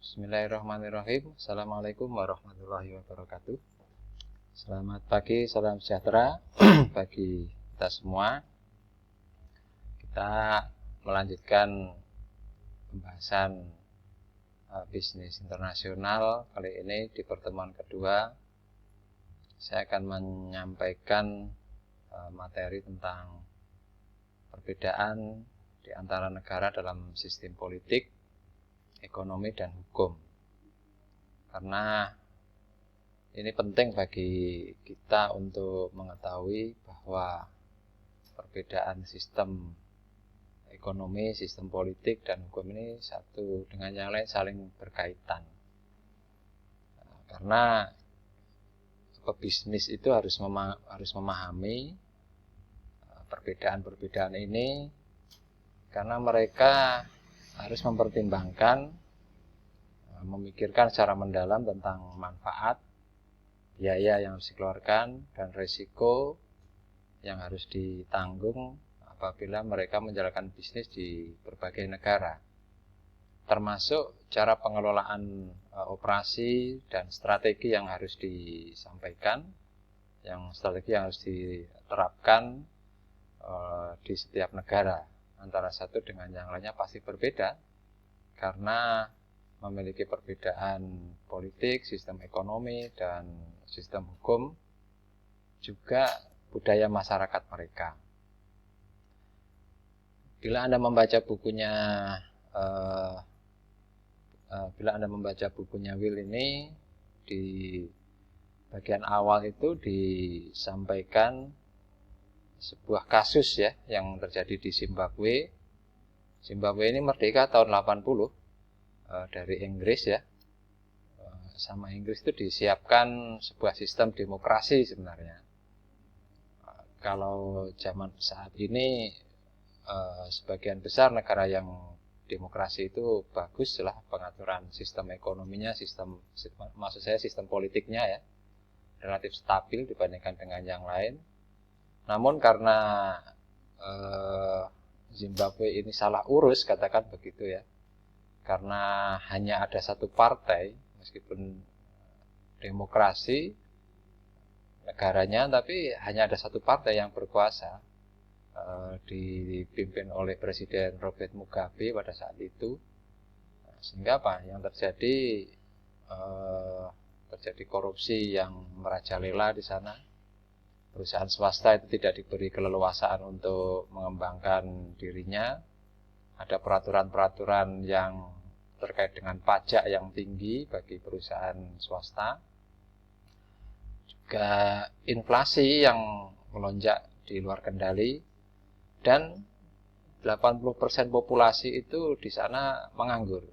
Bismillahirrahmanirrahim. Assalamualaikum warahmatullahi wabarakatuh. Selamat pagi, salam sejahtera bagi kita semua. Kita melanjutkan pembahasan bisnis internasional. Kali ini di pertemuan kedua saya akan menyampaikan materi tentang perbedaan di antara negara dalam sistem politik, ekonomi, dan hukum. Karena ini penting bagi kita untuk mengetahui bahwa perbedaan sistem ekonomi, sistem politik, dan hukum ini satu dengan yang lain saling berkaitan. Karena pebisnis itu harus memahami perbedaan-perbedaan ini, karena mereka harus mempertimbangkan, memikirkan secara mendalam tentang manfaat, biaya yang harus dikeluarkan, dan risiko yang harus ditanggung apabila mereka menjalankan bisnis di berbagai negara, termasuk cara pengelolaan operasi dan strategi yang harus disampaikan, strategi yang harus diterapkan di setiap negara. Antara satu dengan yang lainnya pasti berbeda, karena memiliki perbedaan politik, sistem ekonomi, dan sistem hukum, juga budaya masyarakat mereka. Bila Anda membaca bukunya Will ini, di bagian awal itu disampaikan sebuah kasus ya yang terjadi di Zimbabwe. Zimbabwe ini merdeka tahun 80 dari Inggris ya. Sama Inggris itu disiapkan sebuah sistem demokrasi sebenarnya. Kalau zaman saat ini sebagian besar negara yang demokrasi itu bagus lah pengaturan sistem ekonominya, maksud saya sistem politiknya ya, relatif stabil dibandingkan dengan yang lain. Namun karena Zimbabwe ini salah urus, katakan begitu ya, karena hanya ada satu partai, meskipun demokrasi negaranya, tapi hanya ada satu partai yang berkuasa, dipimpin oleh Presiden Robert Mugabe pada saat itu. Sehingga apa yang terjadi korupsi yang merajalela di sana. Perusahaan swasta itu tidak diberi keleluasaan untuk mengembangkan dirinya. Ada peraturan-peraturan yang terkait dengan pajak yang tinggi bagi perusahaan swasta. Juga inflasi yang melonjak di luar kendali. Dan 80% populasi itu di sana menganggur.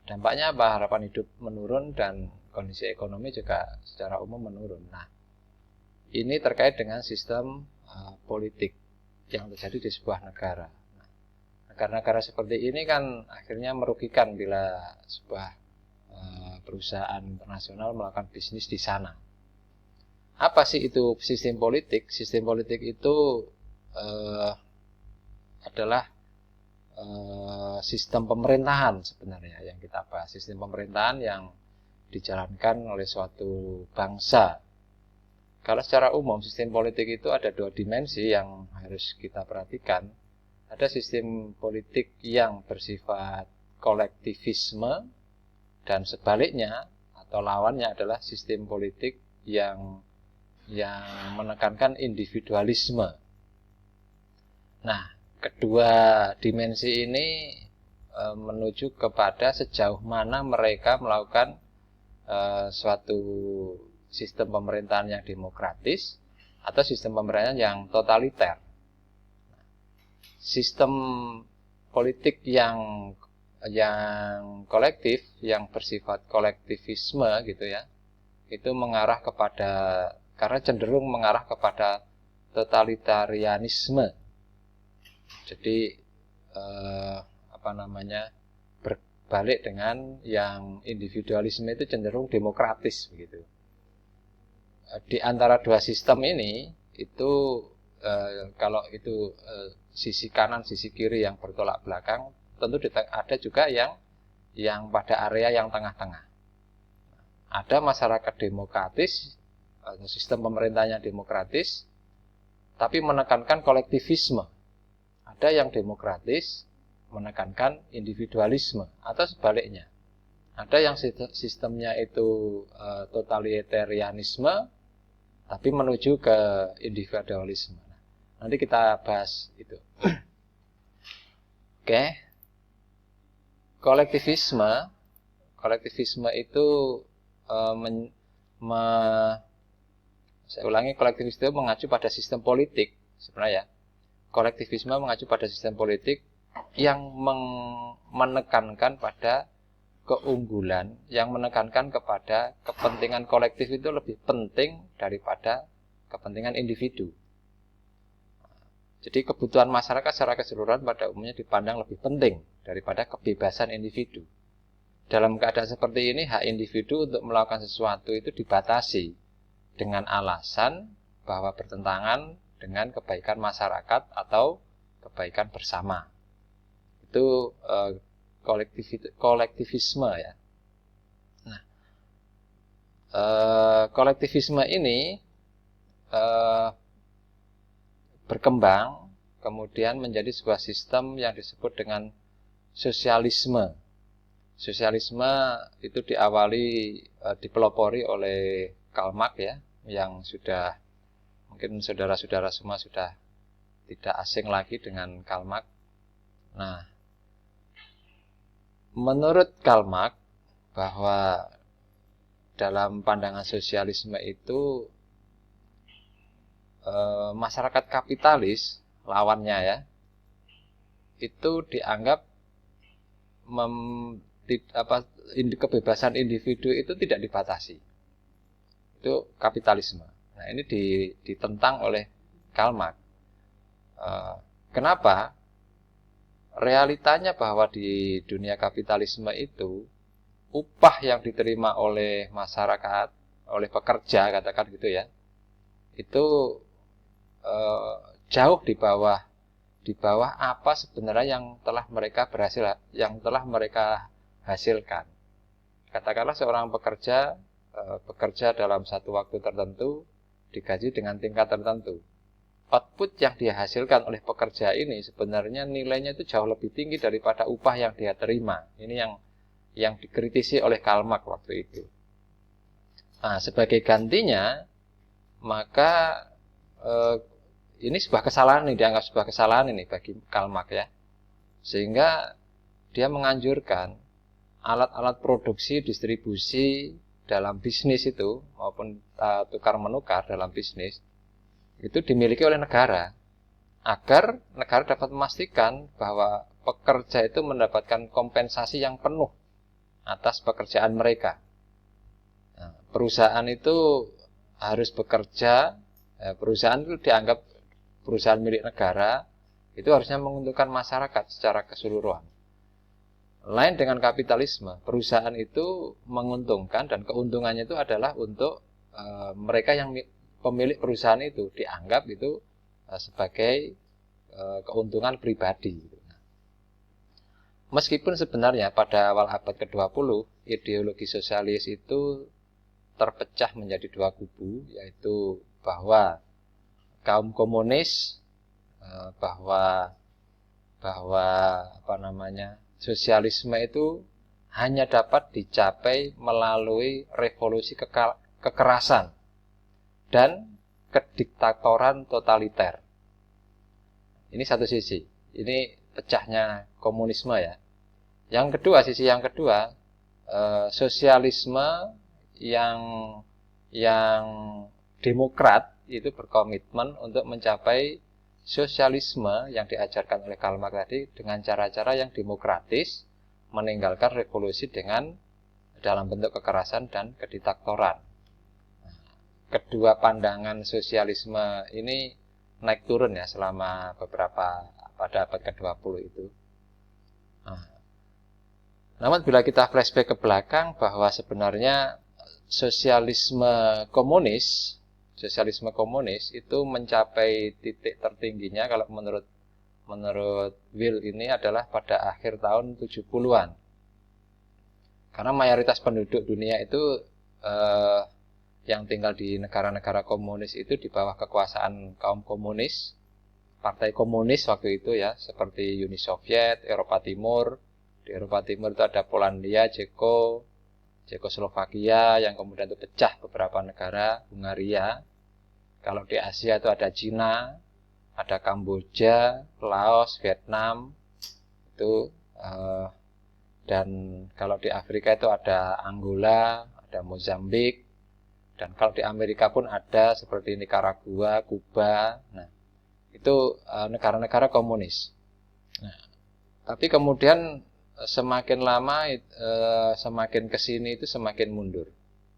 Dampaknya apa? Harapan hidup menurun dan kondisi ekonomi juga secara umum menurun. Nah, ini terkait dengan sistem politik yang terjadi di sebuah negara. Nah, negara-negara seperti ini kan akhirnya merugikan bila sebuah perusahaan internasional melakukan bisnis di sana. Apa sih itu sistem politik? Sistem politik itu adalah sistem pemerintahan sebenarnya yang kita bahas. Sistem pemerintahan yang dijalankan oleh suatu bangsa. Kalau secara umum sistem politik itu ada dua dimensi yang harus kita perhatikan. Ada sistem politik yang bersifat kolektivisme, dan sebaliknya atau lawannya adalah sistem politik yang menekankan individualisme. Nah, kedua dimensi ini menuju kepada sejauh mana mereka melakukan suatu sistem pemerintahan yang demokratis atau sistem pemerintahan yang totaliter. Sistem politik yang kolektif, yang bersifat kolektivisme gitu ya, itu karena cenderung mengarah kepada totalitarianisme. Jadi berbalik dengan yang individualisme itu cenderung demokratis begitu. Di antara dua sistem ini itu kalau sisi kanan sisi kiri yang bertolak belakang, tentu ada juga yang yang pada area yang tengah-tengah. Ada masyarakat demokratis, sistem pemerintahnya demokratis, tapi menekankan kolektivisme. Ada yang demokratis, menekankan individualisme, atau sebaliknya. Ada yang sistemnya itu totalitarianisme, tapi menuju ke individualisme. Nanti kita bahas itu. Oke. Kolektivisme itu saya ulangi, kolektivisme itu mengacu pada sistem politik sebenarnya. Kolektivisme mengacu pada sistem politik yang menekankan pada keunggulan, yang menekankan kepada kepentingan kolektif itu lebih penting daripada kepentingan individu. Jadi kebutuhan masyarakat secara keseluruhan pada umumnya dipandang lebih penting daripada kebebasan individu. Dalam keadaan seperti ini, hak individu untuk melakukan sesuatu itu dibatasi dengan alasan bahwa bertentangan dengan kebaikan masyarakat atau kebaikan bersama. Itu kolektivisme ya. Nah, kolektivisme ini berkembang kemudian menjadi sebuah sistem yang disebut dengan sosialisme. Sosialisme itu diawali dipelopori oleh Karl Marx ya, yang sudah mungkin saudara-saudara semua sudah tidak asing lagi dengan Karl Marx. Nah, menurut Karl Marx bahwa dalam pandangan sosialisme itu masyarakat kapitalis, lawannya ya, itu dianggap kebebasan individu itu tidak dibatasi. Itu kapitalisme. Nah, ini ditentang oleh Karl Marx. Kenapa? Realitanya bahwa di dunia kapitalisme itu upah yang diterima oleh masyarakat, oleh pekerja katakan gitu ya, itu jauh di bawah apa sebenarnya yang telah mereka hasilkan. Katakanlah seorang pekerja bekerja dalam satu waktu tertentu, digaji dengan tingkat tertentu. Output yang dia hasilkan oleh pekerja ini sebenarnya nilainya itu jauh lebih tinggi daripada upah yang dia terima. Ini yang dikritisi oleh Karl Marx waktu itu. Nah, sebagai gantinya, maka ini sebuah kesalahan, dianggap sebuah kesalahan ini bagi Karl Marx ya. Sehingga dia menganjurkan alat-alat produksi, distribusi dalam bisnis itu maupun tukar menukar dalam bisnis itu dimiliki oleh negara, agar negara dapat memastikan bahwa pekerja itu mendapatkan kompensasi yang penuh atas pekerjaan mereka. Nah, perusahaan itu harus bekerja, perusahaan itu dianggap perusahaan milik negara, itu harusnya menguntungkan masyarakat secara keseluruhan. Lain dengan kapitalisme, perusahaan itu menguntungkan dan keuntungannya itu adalah untuk mereka yang pemilik perusahaan itu, dianggap itu sebagai keuntungan pribadi. Meskipun sebenarnya pada awal abad ke-20 ideologi sosialis itu terpecah menjadi dua kubu, yaitu bahwa kaum komunis bahwa sosialisme itu hanya dapat dicapai melalui revolusi kekerasan dan kediktatoran totaliter. Ini satu sisi. Ini pecahnya komunisme ya. Sisi yang kedua, sosialisme yang demokrat itu berkomitmen untuk mencapai sosialisme yang diajarkan oleh Karl Marx tadi dengan cara-cara yang demokratis, meninggalkan revolusi dalam bentuk kekerasan dan kediktatoran. Kedua pandangan sosialisme ini naik turun ya selama pada abad ke-20 itu. Namun bila kita flashback ke belakang bahwa sebenarnya sosialisme komunis itu mencapai titik tertingginya kalau menurut Will ini adalah pada akhir tahun 70-an. Karena mayoritas penduduk dunia itu yang tinggal di negara-negara komunis itu di bawah kekuasaan kaum komunis, partai komunis waktu itu ya, seperti Uni Soviet, Eropa Timur. Di Eropa Timur itu ada Polandia, Cekoslovakia yang kemudian itu pecah beberapa negara, Hungaria. Kalau di Asia itu ada Cina, ada Kamboja, Laos, Vietnam, itu dan kalau di Afrika itu ada Angola, ada Mozambik, dan kalau di Amerika pun ada seperti Nicaragua, Kuba. Nah, itu negara-negara komunis. Nah, tapi kemudian semakin lama semakin kesini itu semakin mundur.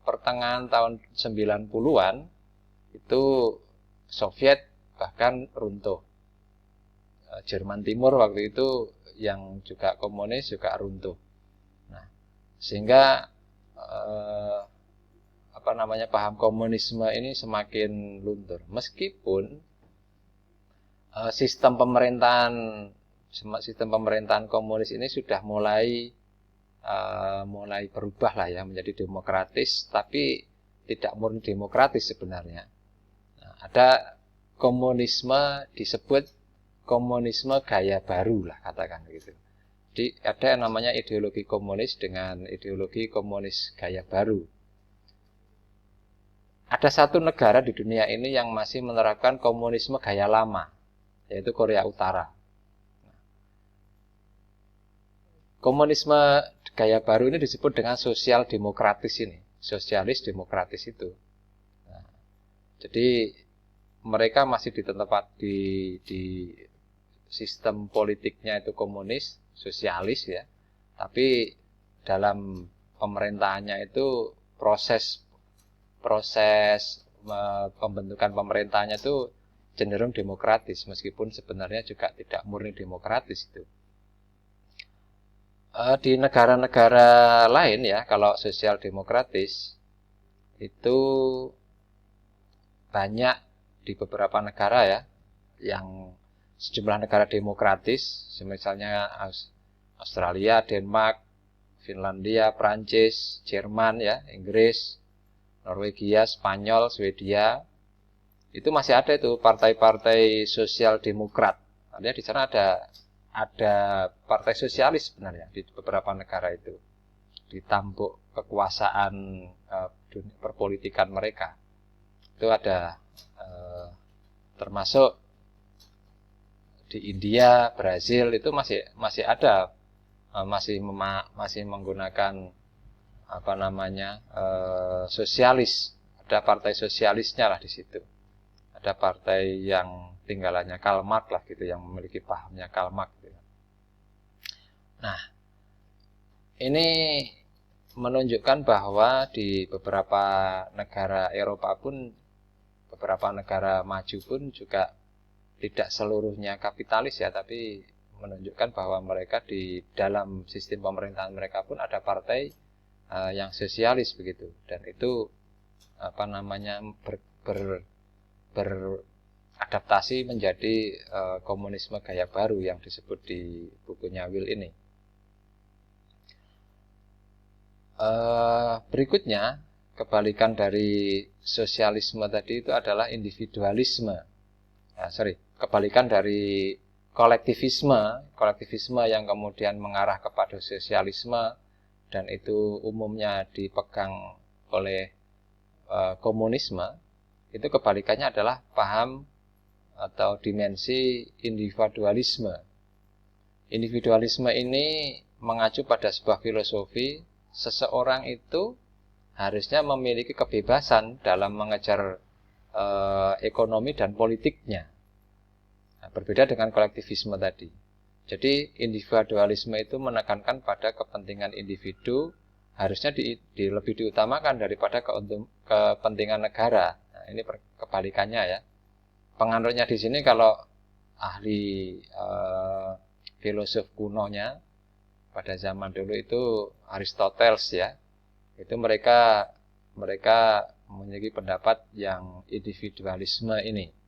Pertengahan tahun 90-an itu Soviet bahkan runtuh. Jerman Timur waktu itu yang juga komunis juga runtuh. Nah, sehingga paham komunisme ini semakin luntur. Meskipun sistem pemerintahan komunis ini sudah mulai berubah lah ya menjadi demokratis, tapi tidak murni demokratis sebenarnya. Nah, ada komunisme disebut komunisme gaya baru lah katakan gitu. Jadi ada yang namanya ideologi komunis dengan ideologi komunis gaya baru. Ada satu negara di dunia ini yang masih menerapkan komunisme gaya lama, yaitu Korea Utara. Komunisme gaya baru ini disebut dengan sosial demokratis ini, sosialis demokratis itu. Nah, jadi mereka masih di sistem politiknya itu komunis, sosialis ya. Tapi dalam pemerintahannya itu proses pembentukan pemerintahnya itu cenderung demokratis, meskipun sebenarnya juga tidak murni demokratis itu. Di negara-negara lain ya, kalau sosial demokratis itu banyak di beberapa negara ya, yang sejumlah negara demokratis, misalnya Australia, Denmark, Finlandia, Prancis, Jerman ya, Inggris, Norwegia, Spanyol, Swedia, itu masih ada itu partai-partai sosial demokrat. Artinya di sana ada partai sosialis sebenarnya di beberapa negara itu, ditampuk kekuasaan perpolitikan mereka. Itu ada termasuk di India, Brazil itu masih ada, masih menggunakan sosialis. Ada partai sosialisnya lah di situ. Ada partai yang tinggalannya Karl Marx lah gitu, yang memiliki pahamnya Karl Marx gitu. Nah, ini menunjukkan bahwa di beberapa negara Eropa pun, beberapa negara maju pun juga tidak seluruhnya kapitalis ya, tapi menunjukkan bahwa mereka di dalam sistem pemerintahan mereka pun ada partai yang sosialis begitu, dan itu beradaptasi menjadi komunisme gaya baru yang disebut di bukunya Will ini. Berikutnya, kebalikan dari sosialisme tadi itu adalah individualisme. Kebalikan dari kolektivisme yang kemudian mengarah kepada sosialisme, dan itu umumnya dipegang oleh komunisme. Itu kebalikannya adalah paham atau dimensi individualisme. Individualisme ini mengacu pada sebuah filosofi, seseorang itu harusnya memiliki kebebasan dalam mengejar ekonomi dan politiknya. Nah, berbeda dengan kolektivisme tadi. Jadi individualisme itu menekankan pada kepentingan individu, harusnya lebih diutamakan daripada kepentingan negara. Nah, ini kebalikannya ya. Penganutnya di sini kalau ahli filosof kunonya pada zaman dulu itu Aristoteles ya. Itu mereka memiliki pendapat yang individualisme ini.